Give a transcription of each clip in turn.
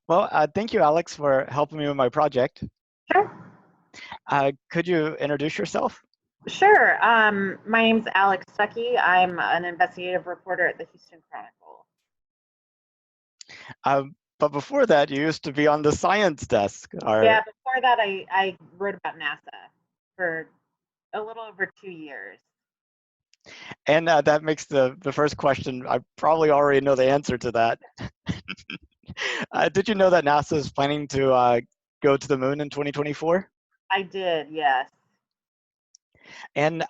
Well, thank you, Alex, for helping me with my project. Sure. Could you introduce yourself? Sure. My name's Alex Stuckey. I'm an investigative reporter at the Houston Chronicle. But before that, you used to be on the science desk. Yeah, before that, I wrote about NASA for a little over 2 years. And that makes the first question, I probably already know the answer to that. Did you know that NASA is planning to go to the moon in 2024? I did, yes. And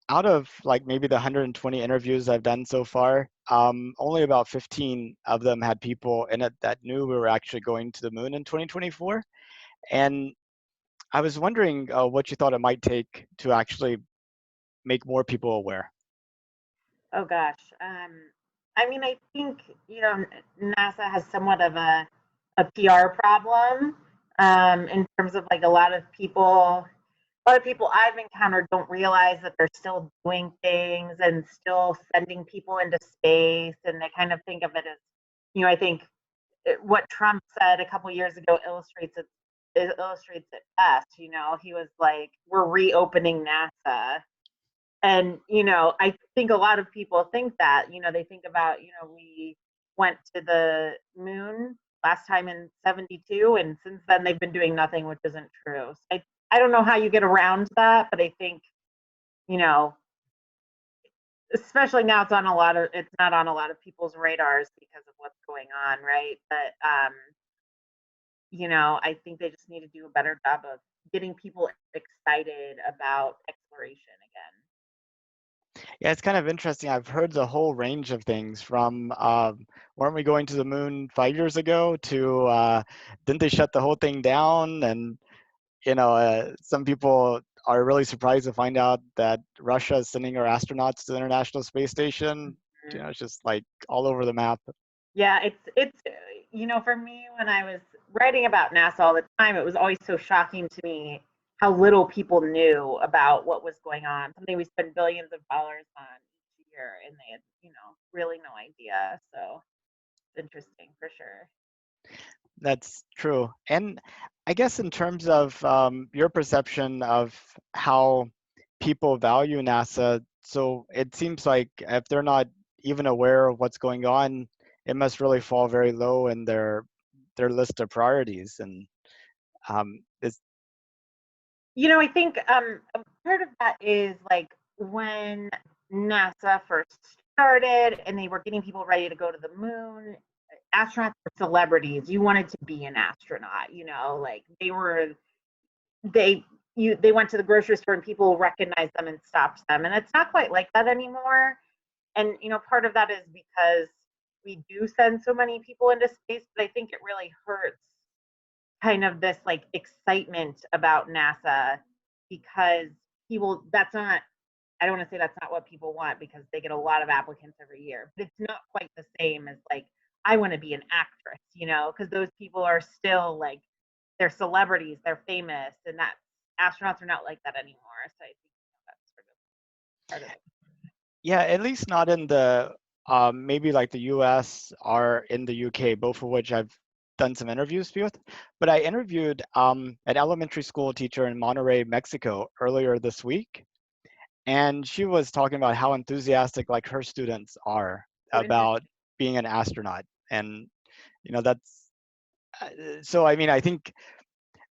out of like maybe the 120 interviews I've done so far, only about 15 of them had people in it that knew we were actually going to the moon in 2024. And I was wondering what you thought it might take to actually make more people aware. Oh gosh. I mean, I think NASA has somewhat of a PR problem in terms of like a lot of people I've encountered don't realize that they're still doing things and still sending people into space, and they kind of think of it as, I think what Trump said a couple years ago illustrates it best. He was like, "We're reopening NASA," and I think a lot of people think that. They think about, we went to the moon last time in 72, and since then they've been doing nothing, which isn't true. So I don't know how you get around that, but I think, you know especially now it's not on a lot of people's radars because of what's going on, right? But I think they just need to do a better job of getting people excited about exploration again. Yeah, it's kind of interesting. I've heard the whole range of things from weren't we going to the moon 5 years ago to didn't they shut the whole thing down? And some people are really surprised to find out that Russia is sending our astronauts to the International Space Station. Mhm. It's just like all over the map. Yeah, it's for me, when I was writing about NASA all the time, it was always so shocking to me how little people knew about what was going on. Something we spend billions of dollars on each year, and they had, really no idea. So it's interesting for sure. That's true. And I guess in terms of your perception of how people value NASA, so it seems like if they're not even aware of what's going on, it must really fall very low in their list of priorities. And it's I think a part of that is like when NASA first started and they were getting people ready to go to the moon. Astronauts were celebrities. You wanted to be an astronaut, like they they went to the grocery store and people recognized them and stopped them. And it's not quite like that anymore. And part of that is because we do send so many people into space, but I think it really hurts kind of this like excitement about NASA, because people that's not I don't want to say that's not what people want, because they get a lot of applicants every year, but it's not quite the same as like, I want to be an actress, because those people are still like, they're celebrities, they're famous, and that astronauts are not like that anymore. So I think that's sort of part of it. yeah, at least not in the maybe like the US or in the UK, both of which I've done some interviews with. But I interviewed an elementary school teacher in Monterrey, Mexico earlier this week, and she was talking about how enthusiastic like her students are So about interesting. being an astronaut. And that's so I mean, I think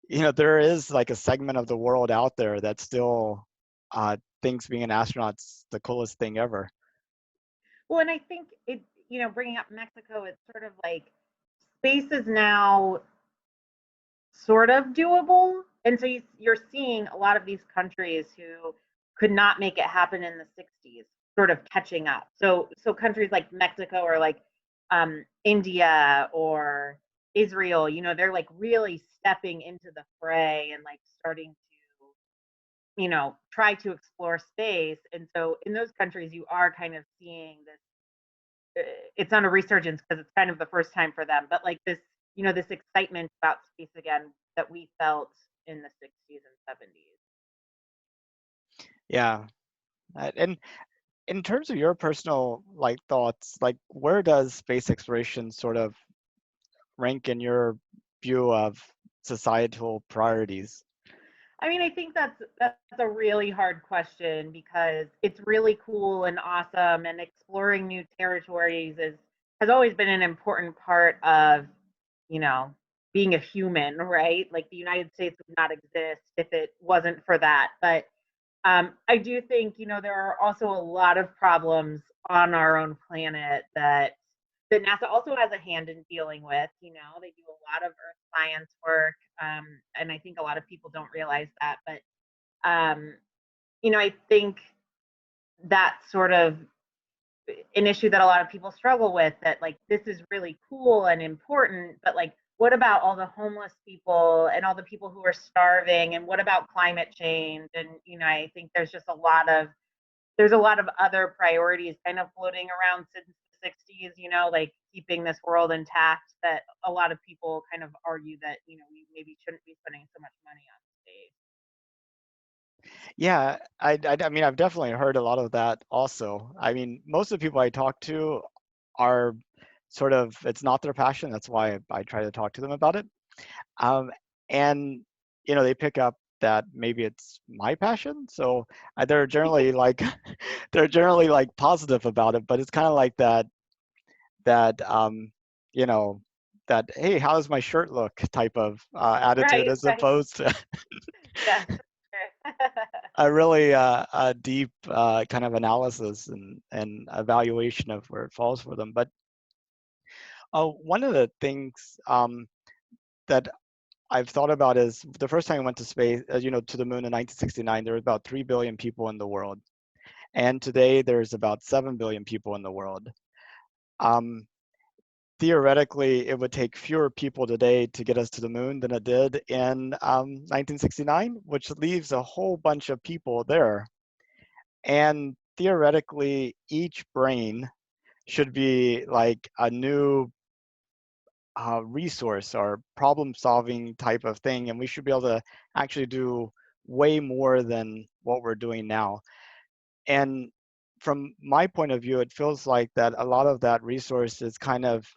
there is like a segment of the world out there that still thinks being an astronaut's the coolest thing ever. Well, and I think bringing up Mexico, it's sort of like space is now sort of doable. And so you're seeing a lot of these countries who could not make it happen in the 60s sort of catching up. So countries like Mexico, or like India or Israel, they're like really stepping into the fray and like starting to, try to explore space. And so in those countries, you are kind of seeing this, it's on a resurgence because it's kind of the first time for them, but like this excitement about space again that we felt in the 60s and 70s. Yeah. And in terms of your personal like thoughts, like where does space exploration sort of rank in your view of societal priorities? I mean, I think that's a really hard question because it's really cool and awesome, and exploring new territories is has always been an important part of, you know, being a human, right? Like the United States would not exist if it wasn't for that. But I do think, there are also a lot of problems on our own planet that NASA also has a hand in dealing with. They do a lot of earth science work, and I think a lot of people don't realize that. But um, I think that's sort of an issue that a lot of people struggle with, that like this is really cool and important, but like what about all the homeless people and all the people who are starving, and what about climate change? And I think there's a lot of other priorities kind of floating around since the 60s, like keeping this world intact, that a lot of people kind of argue that we maybe shouldn't be spending so much money on space. Yeah, I mean, I've definitely heard a lot of that also. I mean, most of the people I talk to are sort of, it's not their passion. That's why I try to talk to them about it. Um, and, they pick up that maybe it's my passion. So they're generally like, they're generally like positive about it, but it's kind of like that, you know, that, hey, how does my shirt look type of attitude, Right, as right. opposed to Yes. a really deep kind of analysis and evaluation of where it falls for them. But one of the things that I've thought about is the first time I went to space, to the moon in 1969, there were about 3 billion people in the world. And today there's about 7 billion people in the world. Um, Theoretically, it would take fewer people today to get us to the moon than it did in 1969, which leaves a whole bunch of people there. And theoretically, each brain should be like a new resource or problem solving type of thing. And we should be able to actually do way more than what we're doing now. And from my point of view, it feels like that a lot of that resource is kind of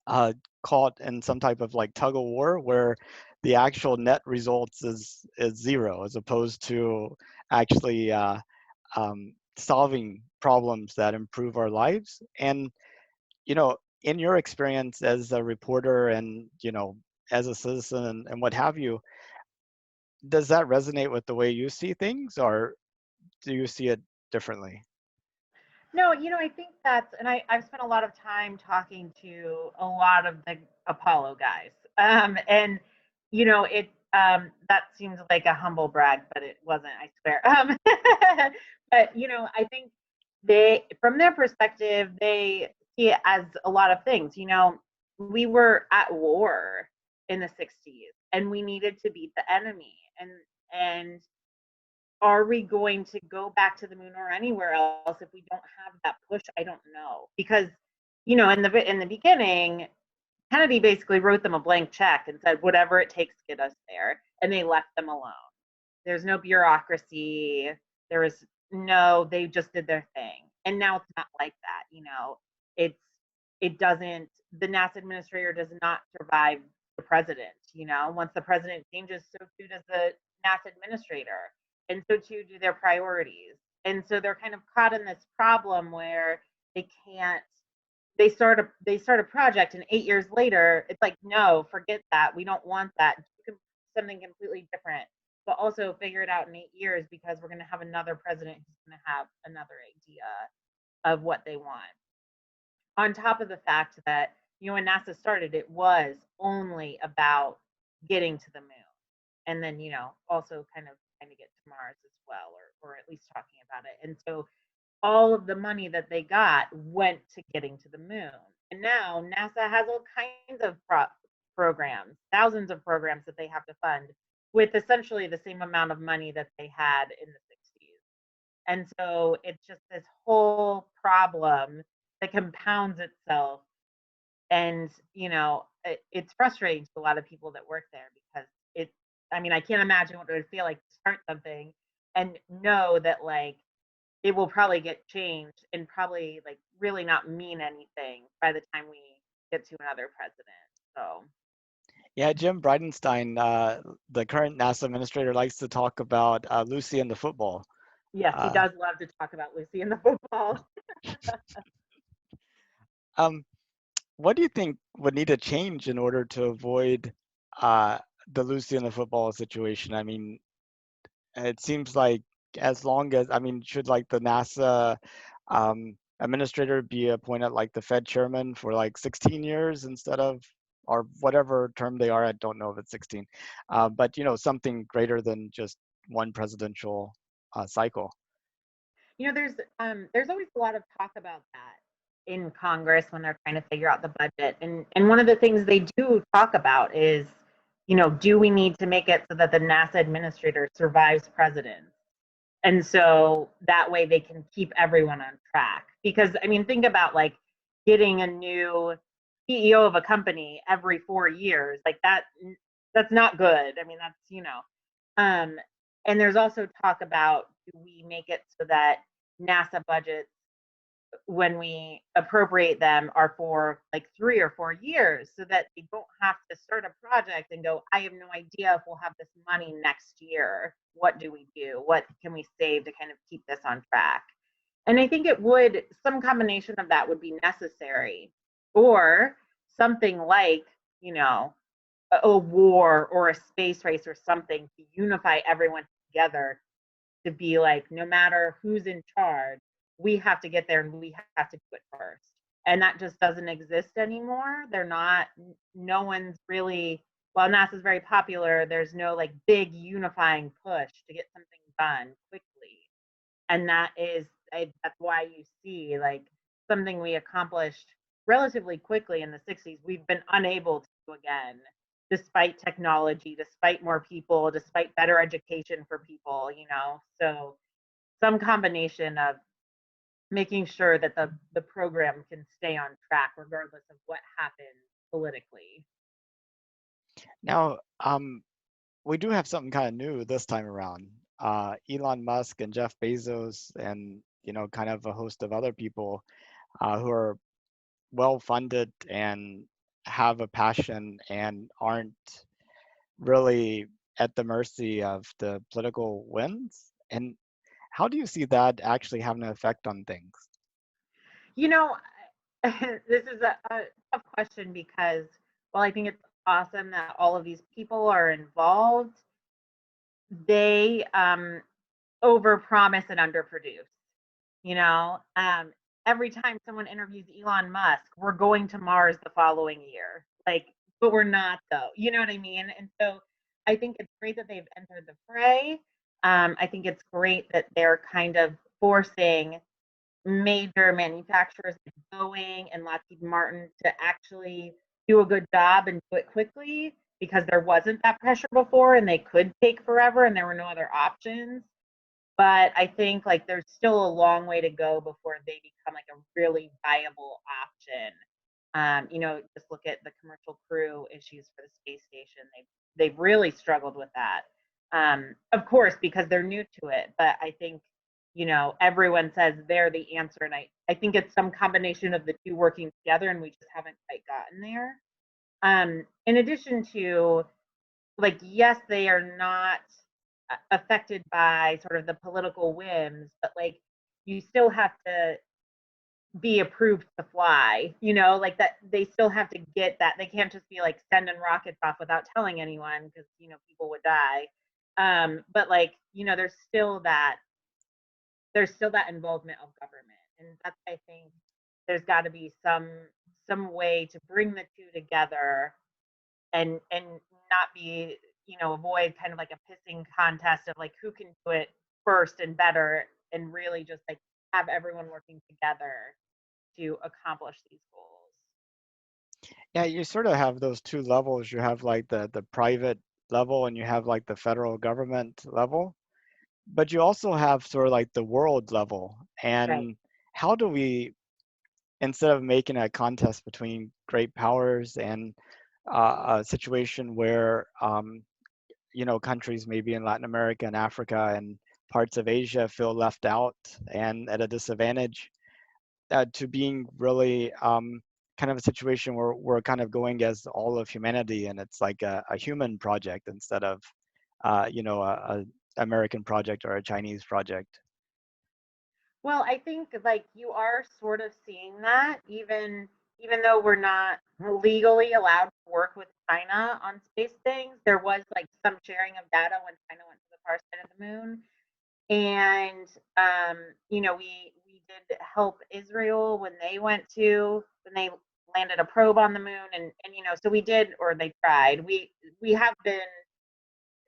uh, caught in some type of like tug of war, where the actual net results is zero, as opposed to actually solving problems that improve our lives. And in your experience as a reporter and as a citizen and what have you, does that resonate with the way you see things, or do you see it differently? No, I think and I've spent a lot of time talking to a lot of the Apollo guys. And, that seems like a humble brag, but it wasn't, I swear. But, I think from their perspective, they see it as a lot of things. We were at war in the 60s, and we needed to beat the enemy. And are we going to go back to the moon or anywhere else if we don't have that push? I don't know, because in the beginning, Kennedy basically wrote them a blank check and said whatever it takes to get us there, and they left them alone. There's no bureaucracy. There was no, they just did their thing. And now it's not like that. It's it doesn't the NASA administrator does not survive the president. Once the president changes, so too does the NASA administrator, and so too do their priorities. And so they're kind of caught in this problem where they can't they start a project, and 8 years later it's like, no, forget that, we don't want that, do something completely different, but also figure it out in 8 years, because we're going to have another president who's going to have another idea of what they want. On top of the fact that, when NASA started, it was only about getting to the moon, and then, also kind of get to Mars as well, or at least talking about it. And so all of the money that they got went to getting to the moon. And now NASA has all kinds of programs, thousands of programs that they have to fund, with essentially the same amount of money that they had in the 60s. And so it's just this whole problem that compounds itself. And, it's frustrating to a lot of people that work there, because I mean, I can't imagine what it would feel like to start something and know that, like, it will probably get changed and probably like really not mean anything by the time we get to another president. So Yeah, Jim Bridenstine, the current NASA administrator, likes to talk about Lucy and the football. yes, he Uh, does love to talk about Lucy and the football. um, what do you think would need to change in order to avoid uh, the Lucy and the football situation? I mean, it seems like as long as, I mean, should like the NASA administrator be appointed like the Fed chairman for like 16 years instead of, or whatever term they are, I don't know if it's 16, but you know, something greater than just one presidential cycle. There's always a lot of talk about that in Congress when they're trying to figure out the budget. And one of the things they do talk about is, do we need to make it so that the NASA administrator survives presidents? And so that way they can keep everyone on track. Because I mean, think about like getting a new CEO of a company every 4 years, like that's not good. I mean, um, and there's also talk about, do we make it so that NASA budgets, when we appropriate them, are for like 3 or 4 years, so that they don't have to start a project and go, I have no idea if we'll have this money next year. What do we do? What can we save to kind of keep this on track? And I think some combination of that would be necessary, or something like, you know, a war or a space race or something to unify everyone together, to be like, no matter who's in charge, we have to get there and we have to do it first. And that just doesn't exist anymore. They're not, no one's really, while NASA's very popular, there's no like big unifying push to get something done quickly. And that's why you see like something we accomplished relatively quickly in the 60s, we've been unable to do again, despite technology, despite more people, despite better education for people. So some combination of making sure that the program can stay on track regardless of what happens politically. Now, we do have something kind of new this time around. Elon Musk and Jeff Bezos and, you know, kind of a host of other people who are well funded and have a passion and aren't really at the mercy of the political winds. And how do you see that actually having an effect on things? You know, this is a tough question, because while I think it's awesome that all of these people are involved, they overpromise and underproduce. You know, every time someone interviews Elon Musk, we're going to Mars the following year. Like, but we're not, though. You know what I mean? And so I think it's great that they've entered the fray. I think it's great that they're kind of forcing major manufacturers like Boeing and Lockheed Martin to actually do a good job and do it quickly, because there wasn't that pressure before and they could take forever and there were no other options. But I think like there's still a long way to go before they become like a really viable option. Just look at the commercial crew issues for the space station. They've really struggled with that. Of course, because they're new to it. But I think, everyone says they're the answer. And I think it's some combination of the two working together, and we just haven't quite gotten there. In addition to, like, yes, they are not affected by sort of the political whims, but like you still have to be approved to fly, like that they still have to get that. They can't just be like sending rockets off without telling anyone, because people would die. But like, there's still that involvement of government. And that's, I think, there's got to be some way to bring the two together, and not be, avoid kind of like a pissing contest of like who can do it first and better, and really just like have everyone working together to accomplish these goals. Yeah, you sort of have those two levels. You have like the private level and you have like the federal government level, but you also have sort of like the world level. Right. And how do we, instead of making a contest between great powers and a situation where you know, countries maybe in Latin America and Africa and parts of Asia feel left out and at a disadvantage, to being really kind of a situation where we're kind of going as all of humanity, and it's like a human project instead of, a American project or a Chinese project. Well, I think like you are sort of seeing that even though we're not legally allowed to work with China on space things, there was like some sharing of data when China went to the far side of the moon. And we did help Israel when they landed a probe on the moon, and so we did, or they tried. We have been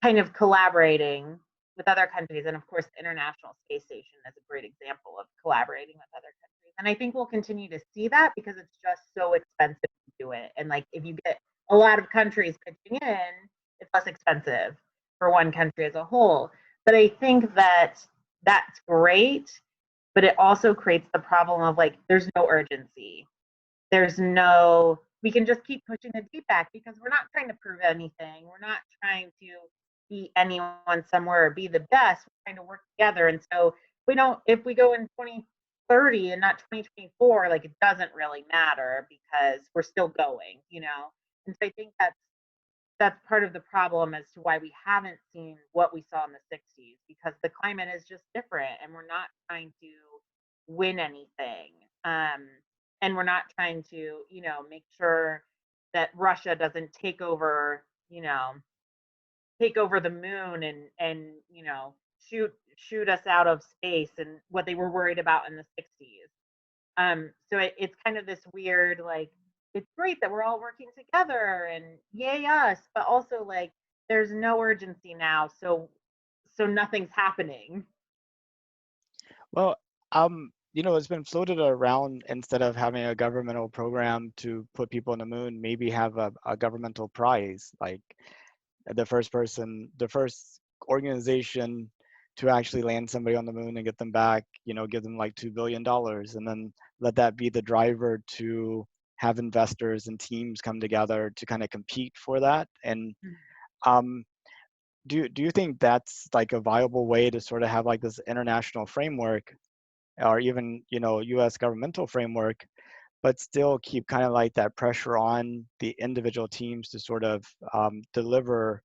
kind of collaborating with other countries, and of course the International Space Station is a great example of collaborating with other countries, and I think we'll continue to see that because it's just so expensive to do it. And like if you get a lot of countries pitching in, it's less expensive for one country as a whole. But I think that that's great, but it also creates the problem of like there's no urgency. There's no, we can just keep pushing the date back because we're not trying to prove anything. We're not trying to be anyone somewhere or be the best. We're trying to work together. And so if we go in 2030 and not 2024, like it doesn't really matter because we're still going. And so I think that's part of the problem as to why we haven't seen what we saw in the 60s, because the climate is just different and we're not trying to win anything. And we're not trying to, make sure that Russia doesn't take over the moon and shoot us out of space, and what they were worried about in the 60s. So it's kind of this weird, like, it's great that we're all working together and yay us, but also like there's no urgency now, so nothing's happening. Well, it's been floated around, instead of having a governmental program to put people on the moon, maybe have a governmental prize, like the first organization to actually land somebody on the moon and get them back, give them like $2 billion, and then let that be the driver to have investors and teams come together to kind of compete for that. And um, do you think that's like a viable way to sort of have like this international framework, or even U.S. governmental framework, but still keep kind of like that pressure on the individual teams to sort of deliver,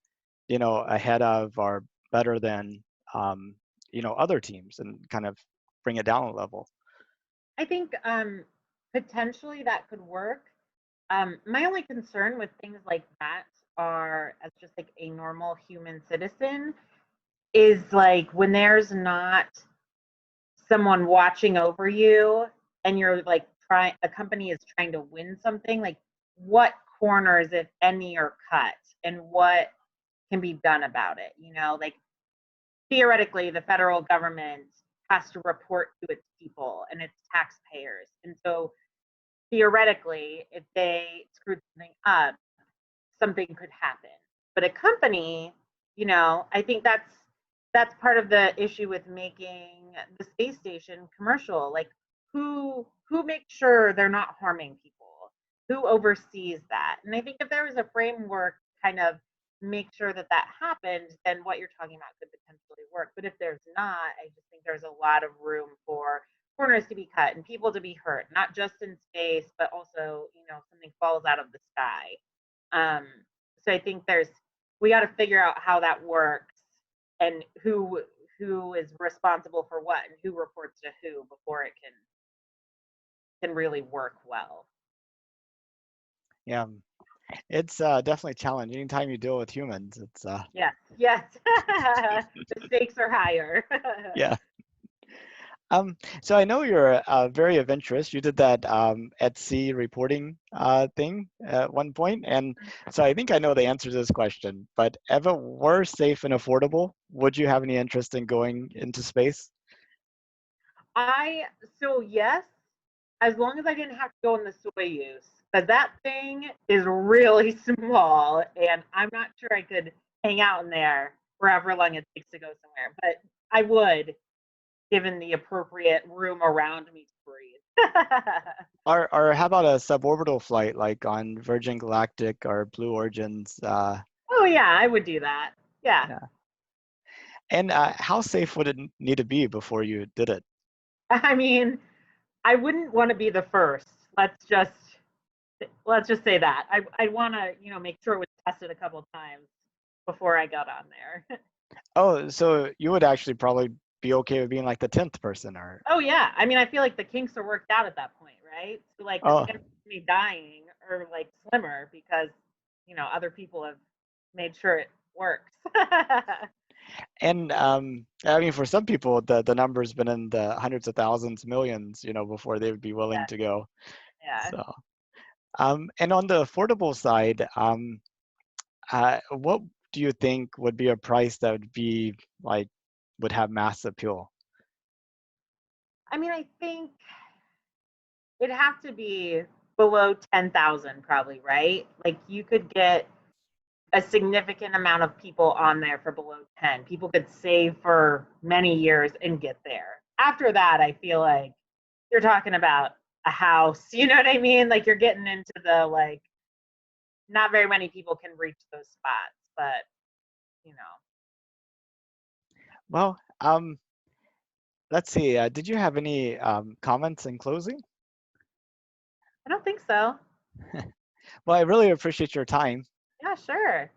ahead of or better than other teams, and kind of bring it down a level? I think potentially that could work. My only concern with things like that are, as just like a normal human citizen, is like when there's not someone watching over you and you're like a company is trying to win something, like what corners, if any, are cut and what can be done about it. Like theoretically the federal government has to report to its people and its taxpayers, and so theoretically if they screwed something up, something could happen. But a company, I think that's part of the issue with making the space station commercial. Like who makes sure they're not harming people? Who oversees that? And I think if there was a framework kind of make sure that that happened, then what you're talking about could potentially work. But if there's not, I just think there's a lot of room for corners to be cut and people to be hurt, not just in space, but also, something falls out of the sky. So I think we got to figure out how that works and who is responsible for what and who reports to who before it can really work well. Yeah, it's definitely challenging. Anytime you deal with humans, it's Yes, yes. The stakes are higher. yeah. So I know you're very adventurous. You did that at sea reporting thing at one point, and so I think I know the answer to this question. But if it were safe and affordable, would you have any interest in going into space? So yes, as long as I didn't have to go in the Soyuz, because that thing is really small, and I'm not sure I could hang out in there for however long it takes to go somewhere. But I would, given the appropriate room around me to breathe. Or how about a suborbital flight, like on Virgin Galactic or Blue Origin's? Oh yeah, I would do that. Yeah. Yeah. And how safe would it need to be before you did it? I mean, I wouldn't want to be the first. Let's just let's just say that. I want to, make sure it was tested a couple times before I got on there. Oh, so you would actually probably be okay with being like the 10th person or Oh yeah, I mean, I feel like the kinks are worked out at that point, right? So like the oh, chances of me dying are like slimmer because other people have made sure it works. and I mean for some people the number's been in the hundreds of thousands, millions, before they would be willing Yeah, to go. yeah. So and on the affordable side, what do you think would be a price that would be like would have mass appeal? I mean, I think it'd have to be below 10,000 probably, right? Like you could get a significant amount of people on there for below 10. People could save for many years and get there. After that, I feel like you're talking about a house, you know what I mean? Like you're getting into the like not very many people can reach those spots, but you know. Well, let's see. Did you have any comments in closing? I don't think so. Well, I really appreciate your time. Yeah, sure.